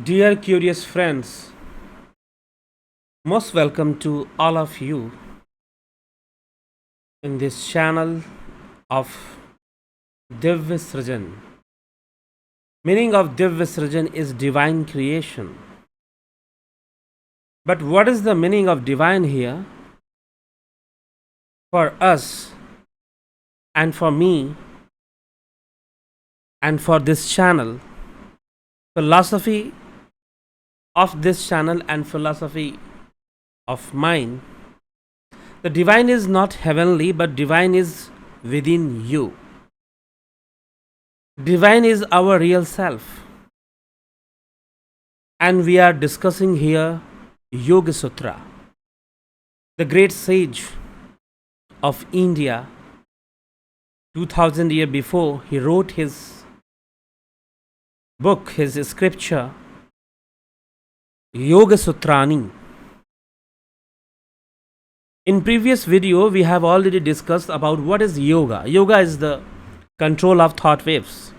Dear curious friends, most welcome to all of you in this channel of Divya SRIJAN. Meaning of Divya SRIJAN is divine creation. But what is the meaning of divine here? For us and for me and for this channel, philosophy of this channel and philosophy of mine, the divine is not heavenly, but divine is within you. Divine is our real self. And we are discussing here Yog Sutra. The great sage of India, 2000 years before, he wrote his book, his scripture, Yoga Sutrani. In previous video, we have already discussed about what is yoga. Yoga is the control of thought waves.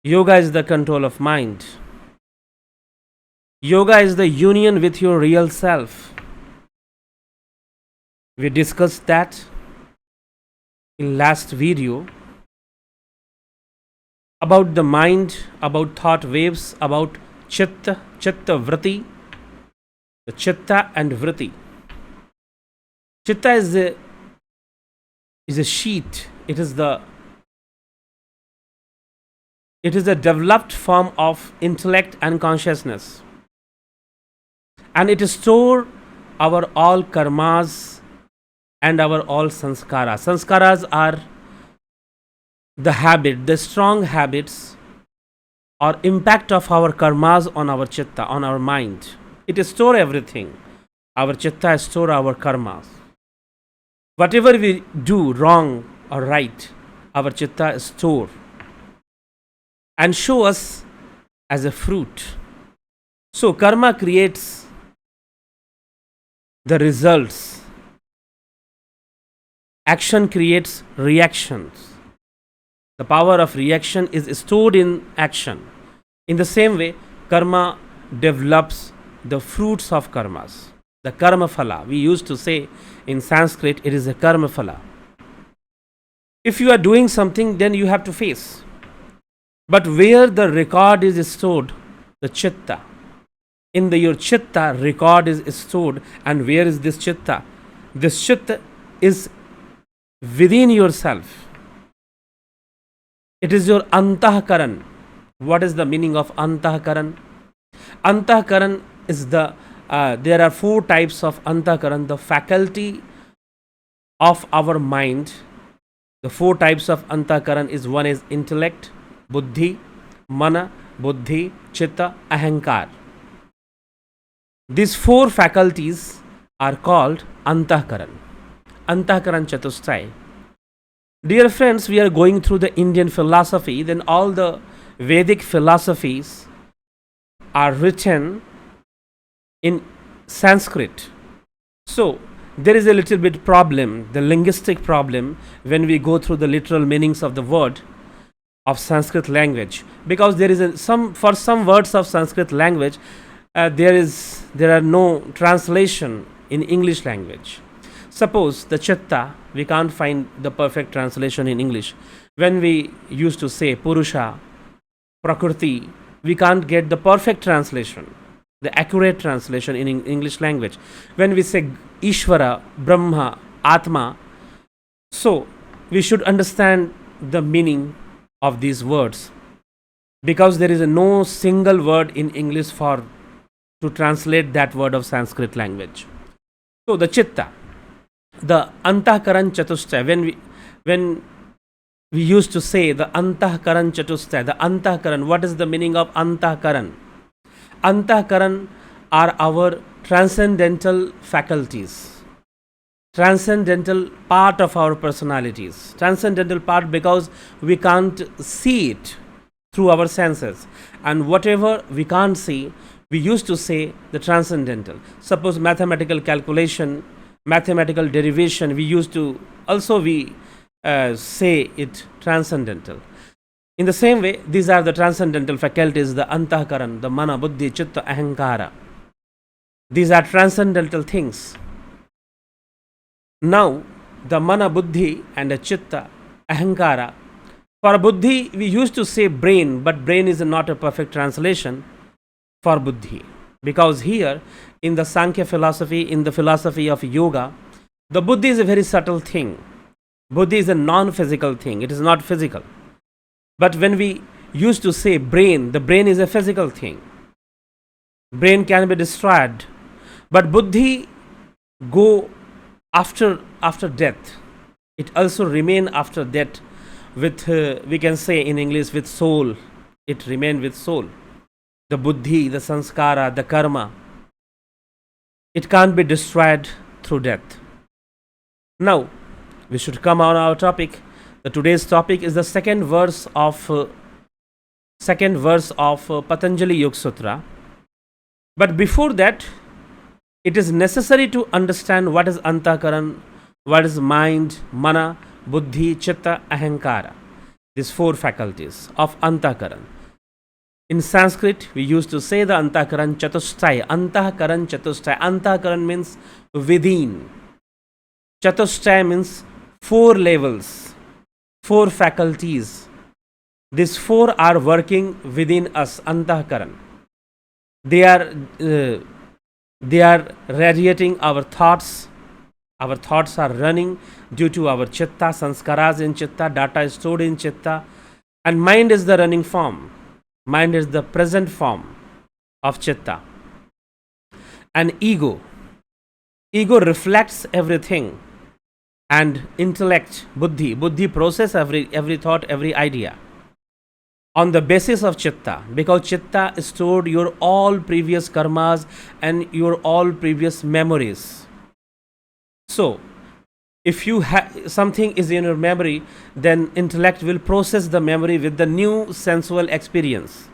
Yoga is the control of mind. Yoga is the union with your real self. We discussed that in last video about the mind, about thought waves, about chitta, vritti, the chitta and vritti. Chitta is a sheet. It is a developed form of intellect and consciousness, and it stores our all karmas and our all sanskaras. Sanskaras are the strong habits or impact of our karmas on our chitta, on our mind. It stores everything. Our chitta stores our karmas. Whatever we do wrong or right, our chitta store and show us as a fruit. So karma creates the results. Action creates reactions. The power of reaction is stored in action. In the same way, karma develops the fruits of karmas. The karma phala. We used to say in Sanskrit, it is a karma phala. If you are doing something, then you have to face. But where the record is stored, the chitta. In your chitta, record is stored. And where is this chitta? This chitta is within yourself. It is your antahkaran. What is the meaning of antahkaran? Antahkaran is there are four types of antahkaran. The faculty of our mind. The four types of antahkaran is: one is intellect, buddhi, mana, buddhi, chitta, ahankar. These four faculties are called antahkaran. Antahkaran chatushtay. Dear friends, we are going through the Indian philosophy. Then all the Vedic philosophies are written in Sanskrit. So there is a little bit problem, the linguistic problem, when we go through the literal meanings of the word of Sanskrit language, because there is for some words of Sanskrit language there are no translation in English language. Suppose the chitta, we can't find the perfect translation in English. When we used to say Purusha, Prakriti, we can't get the perfect translation, the accurate translation in English language. When we say Ishvara, Brahma, Atma, so we should understand the meaning of these words, because there is no single word in English to translate that word of Sanskrit language. So the chitta, the antahkaran chatushtay, when we used to say the antahkaran chatushtay, the antahkaran, what is the meaning of antahkaran? Antahkaran are our transcendental faculties, transcendental part of our personalities, transcendental part because we can't see it through our senses, and whatever we can't see, we used to say the transcendental. Suppose mathematical calculation, mathematical derivation, we used to also say it transcendental. In the same way, these are the transcendental faculties, the antahkaran, the mana, buddhi, chitta, ahankara. These are transcendental things. Now, the mana, buddhi and the chitta, ahankara. For buddhi, we used to say brain, but brain is not a perfect translation for buddhi. Because here, in the Sankhya philosophy, in the philosophy of yoga, the buddhi is a very subtle thing. Buddhi is a non-physical thing. It is not physical. But when we used to say brain, the brain is a physical thing. Brain can be destroyed. But buddhi go after death. It also remain after death with, we can say in English, with soul. It remain with soul. The buddhi, the sanskara, the karma. It can't be destroyed through death. Now, we should come on our topic. Today's topic is the second verse of Patanjali Yog Sutra. But before that, it is necessary to understand what is antahkaran, what is mind, mana, buddhi, chitta, ahankara. These four faculties of antahkaran. In Sanskrit, we used to say the antahkaran chatushtaya. Antahkaran chatushtaya. Antahkaran means within. Chatushtaya means four levels, four faculties. These four are working within us, antahkaran. They are radiating our thoughts. Our thoughts are running due to our chitta, sanskaras in chitta, data is stored in chitta, and mind is the running form. Mind is the present form of chitta. And ego reflects everything. And intellect, buddhi process every thought, every idea on the basis of chitta, because chitta stored your all previous karmas and your all previous memories. So, if you have something is in your memory, then intellect will process the memory with the new sensual experience,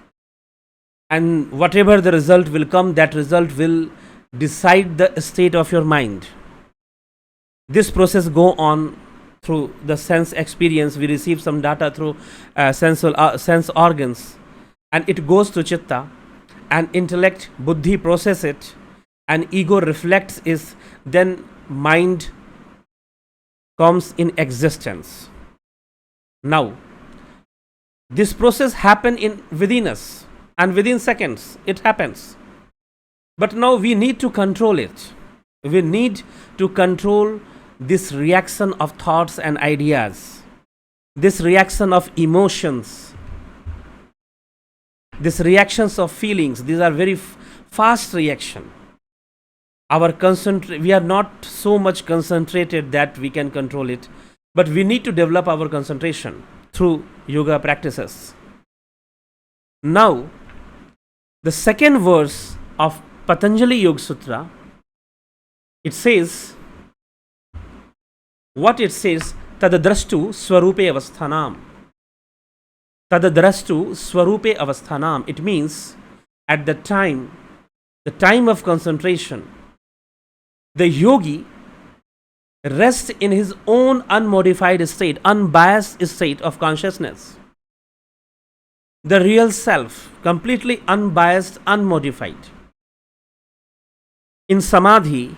and whatever the result will come, that result will decide the state of your mind. This process go on through the sense experience. We receive some data through sense organs, and it goes to chitta, and intellect, buddhi process it, and ego reflects it. Then mind comes in existence. Now, this process happen within us, and within seconds it happens. But now we need to control it. We need to control this reaction of thoughts and ideas, this reaction of emotions, these reactions of feelings. These are very fast reaction. We are not so much concentrated that we can control it, but we need to develop our concentration through yoga practices. Now, the second verse of Patanjali Yog Sutra, it says, what it says, tadadrastu swarupe avasthanam. Tadadrastu swarupe avasthanam. It means at the time of concentration, the yogi rests in his own unmodified state, unbiased state of consciousness. The real self, completely unbiased, unmodified. In samadhi,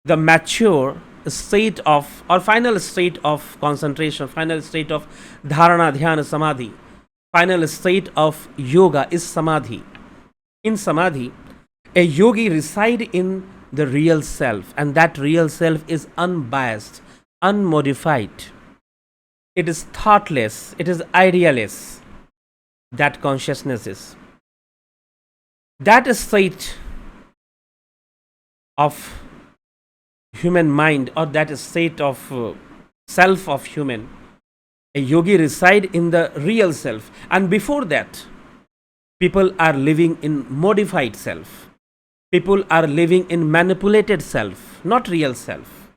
the mature state of, or final state of concentration, final state of dharana, dhyana, samadhi, final state of yoga is samadhi. In samadhi, a yogi resides in the real self, and that real self is unbiased, unmodified. It is thoughtless, it is idealess. That consciousness is. That state of human mind, or that state of self of human, a yogi reside in the real self. And before that, people are living in modified self. People are living in manipulated self, not real self.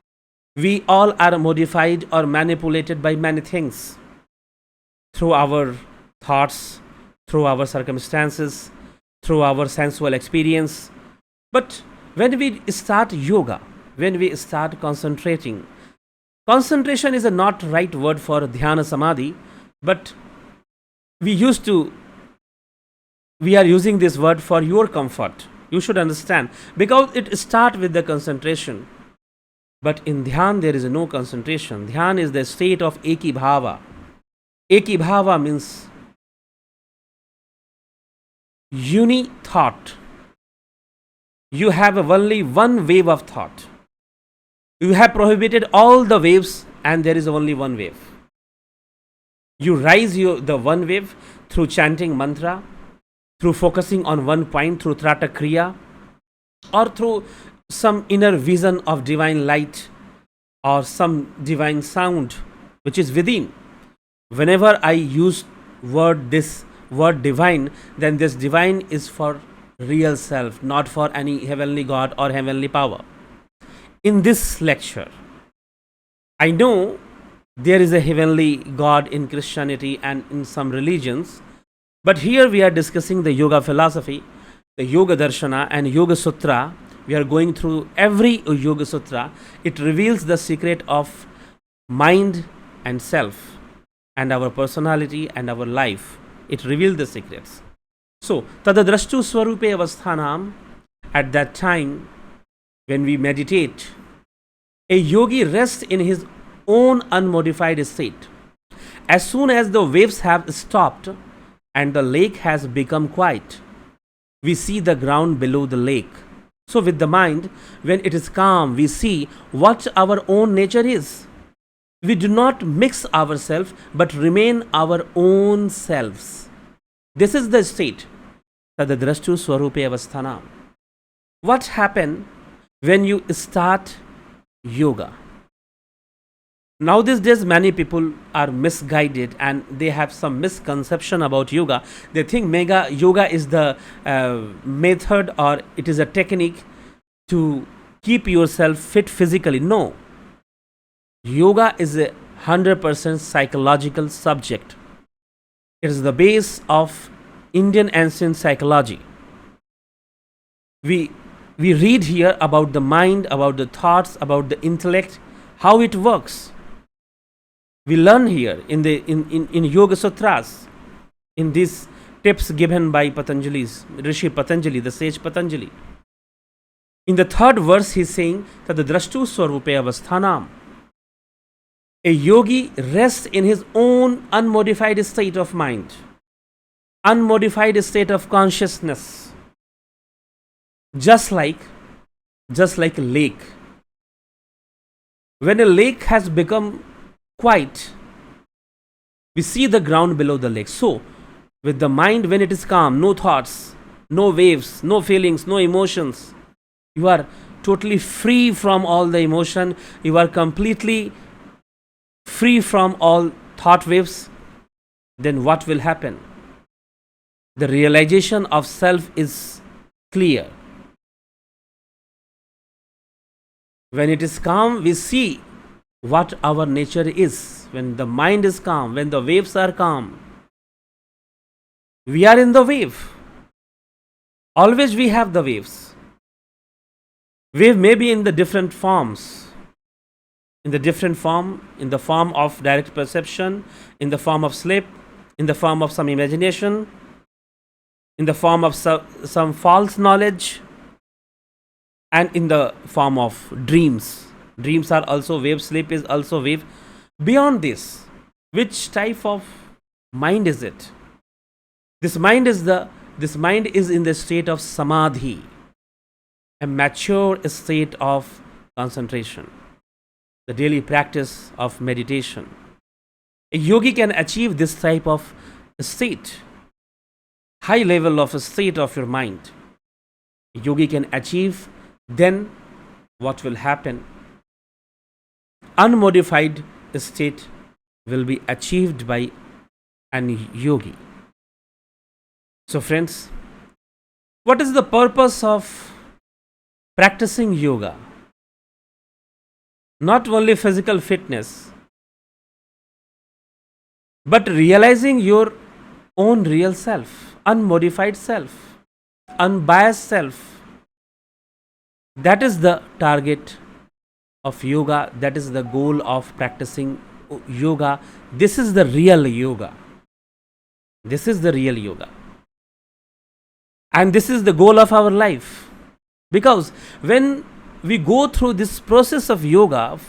We all are modified or manipulated by many things, through our thoughts, through our circumstances, through our sensual experience. But when we start yoga, when we start concentrating, concentration is a not right word for dhyana samadhi, but We used to, we are using this word for your comfort. You should understand, because it starts with the concentration. But in dhyan, there is no concentration. Dhyan is the state of eki bhava. Eki bhava means uni thought. You have only one wave of thought. You have prohibited all the waves, and there is only one wave. You rise the one wave through chanting mantra, through focusing on one point, through trata kriya, or through some inner vision of divine light or some divine sound which is within. Whenever I use this word divine, then this divine is for real self, not for any heavenly God or heavenly power. In this lecture, I know there is a heavenly God in Christianity and in some religions, but here we are discussing the yoga philosophy, the Yoga Darshana and Yoga Sutra. We are going through every Yoga Sutra. It reveals the secret of mind and self and our personality and our life. It reveals the secrets. So, tadadrashtu swarupe avasthanam, at that time when we meditate, a yogi rests in his own unmodified state. As soon as the waves have stopped and the lake has become quiet, we see the ground below the lake. So, with the mind, when it is calm, we see what our own nature is. We do not mix ourselves but remain our own selves. This is the state. Tadadrashtu swarupe avasthanam. What happens when you start yoga? Now these days many people are misguided and they have some misconception about yoga. They think yoga is the method, or it is a technique to keep yourself fit physically. No. Yoga is a 100% psychological subject. It is the base of Indian ancient psychology. We read here about the mind, about the thoughts, about the intellect, how it works. We learn here in Yoga Sutras, in these tips given by Rishi Patanjali, the sage Patanjali. In the third verse, he is saying that the drashtu swarupe avasthanam. A yogi rests in his own unmodified state of mind, unmodified state of consciousness, just like a lake. When a lake has become quiet, we see the ground below the lake. So, with the mind, when it is calm, no thoughts, no waves, no feelings, no emotions, you are totally free from all the emotion, you are completely free from all thought waves. Then what will happen? The realization of self is clear. When it is calm, we see what our nature is. When the mind is calm, when the waves are calm, we are in the wave. Always we have the waves. Wave may be in the different forms. In the form of direct perception, in the form of sleep, in the form of some imagination, in the form of some false knowledge, and in the form of dreams. Dreams are also wave, sleep is also wave. Beyond this, which type of mind is it? This mind is in the state of samadhi, a mature state of concentration, the daily practice of meditation. A yogi can achieve this type of state, high level of a state of your mind. A yogi can achieve, then what will happen? Unmodified state will be achieved by an yogi. So friends, what is the purpose of practicing yoga? Not only physical fitness, but realizing your own real self, unmodified self, unbiased self. That is the target of yoga. That is the goal of practicing yoga. This is the real yoga. This is the real yoga. And this is the goal of our life. Because when we go through this process of yoga,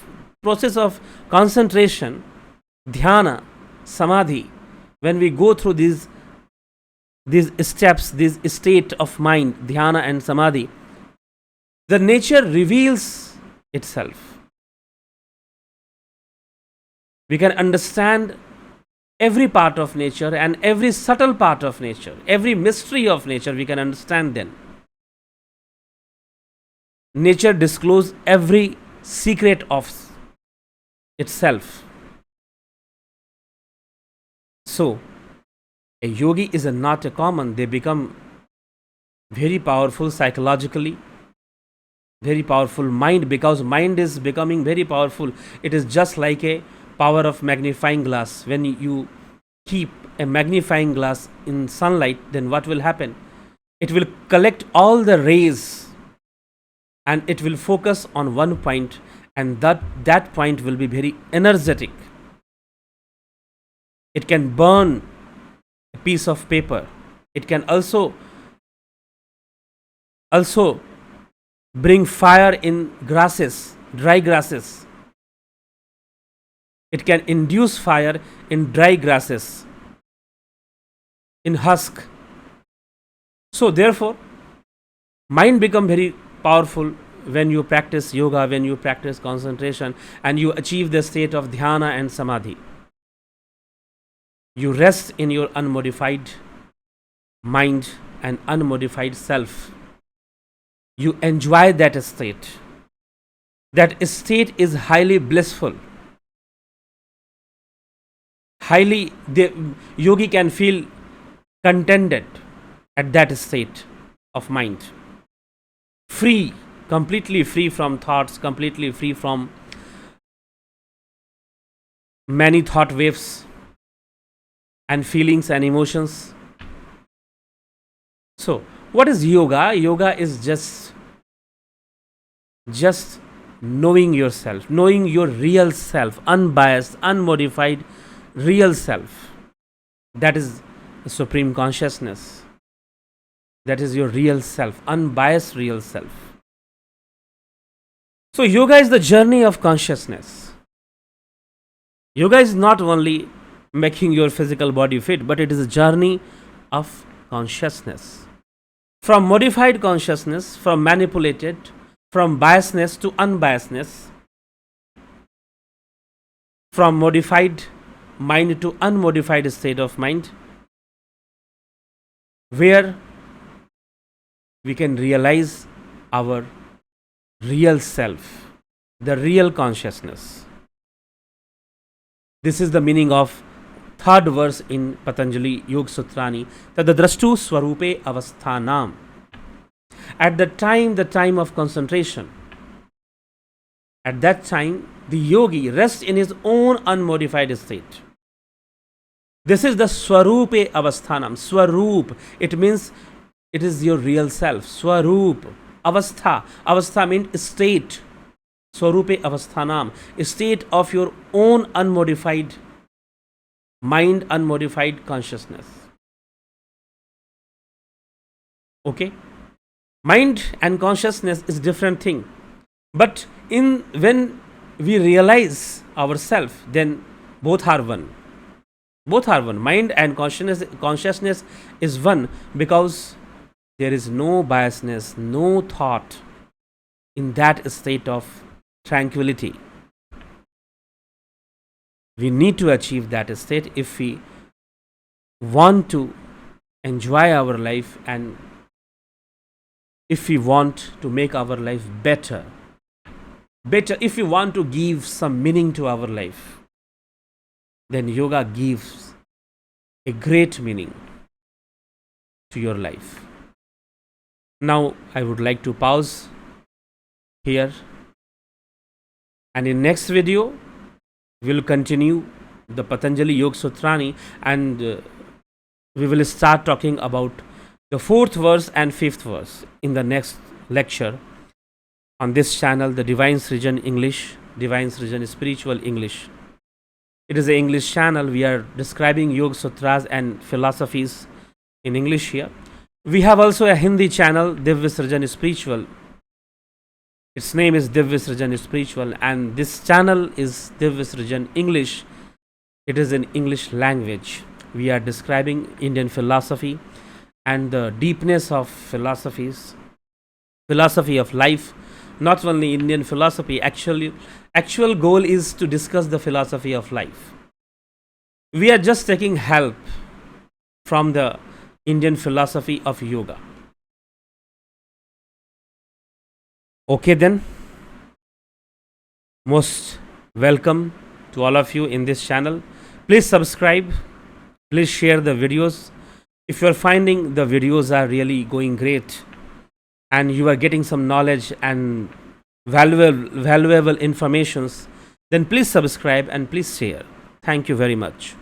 process of concentration, dhyana, samadhi, when we go through these steps, this state of mind, dhyana and samadhi, the nature reveals itself. We can understand every part of nature and every subtle part of nature, every mystery of nature we can understand then. Nature discloses every secret of itself. So, a yogi is not a common, they become very powerful psychologically, very powerful mind, because mind is becoming very powerful. It is just like a power of magnifying glass. When you keep a magnifying glass in sunlight, then what will happen? It will collect all the rays and it will focus on one point, and that point will be very energetic. It can burn a piece of paper. It can also bring fire in grasses, dry grasses. It can induce fire in dry grasses, in husk. So therefore, mind become very powerful when you practice yoga, when you practice concentration, and you achieve the state of dhyana and samadhi. You rest in your unmodified mind and unmodified self. You enjoy that state. That state is highly blissful. The yogi can feel contented at that state of mind. Free, completely free from thoughts, completely free from many thought waves and feelings and emotions. So, what is yoga? Yoga is just knowing yourself, knowing your real self, unbiased, unmodified, real self. That is the supreme consciousness. That is your real self, unbiased real self. So yoga is the journey of consciousness. Yoga is not only making your physical body fit, but it is a journey of consciousness. From modified consciousness, from manipulated, from biasness to unbiasedness, from modified mind to unmodified state of mind, where we can realize our real self, the real consciousness. This is the meaning of third verse in Patanjali Yog Sutrani, Tadadrashtu Swarupe Avasthanam. At the time of concentration, at that time, the yogi rests in his own unmodified state. This is the Swarupe Avasthanam. Swarup, it means it is your real self. Swarup. Avastha. Avastha means state. Swarupe Avasthanam. A state of your own unmodified mind, unmodified consciousness. Okay? Mind and consciousness is different thing. But when we realize ourselves, then both are one. Both are one. Mind and consciousness is one, because there is no biasness, no thought in that state of tranquility. We need to achieve that state if we want to enjoy our life and if we want to make our life better, if we want to give some meaning to our life, then yoga gives a great meaning to your life. Now I would like to pause here, and in next video we will continue the Patanjali Yog Sutrani, and we will start talking about the fourth verse and fifth verse in the next lecture on this channel, the Divine SRIJAN English, Divine SRIJAN Spiritual English. It is an English channel. We are describing Yog Sutras and philosophies in English here. We have also a Hindi channel, Divya SRIJAN Spiritual. Its name is Divya SRIJAN Spiritual, and this channel is Divya SRIJAN English. It is in English language. We are describing Indian philosophy and the deepness of philosophies, philosophy of life. Not only Indian philosophy, actual goal is to discuss the philosophy of life. We are just taking help from the Indian philosophy of yoga. Okay then, most welcome to all of you in this channel. Please subscribe, please share the videos. If you are finding the videos are really going great and you are getting some knowledge and valuable informations, then please subscribe and please share. Thank you very much.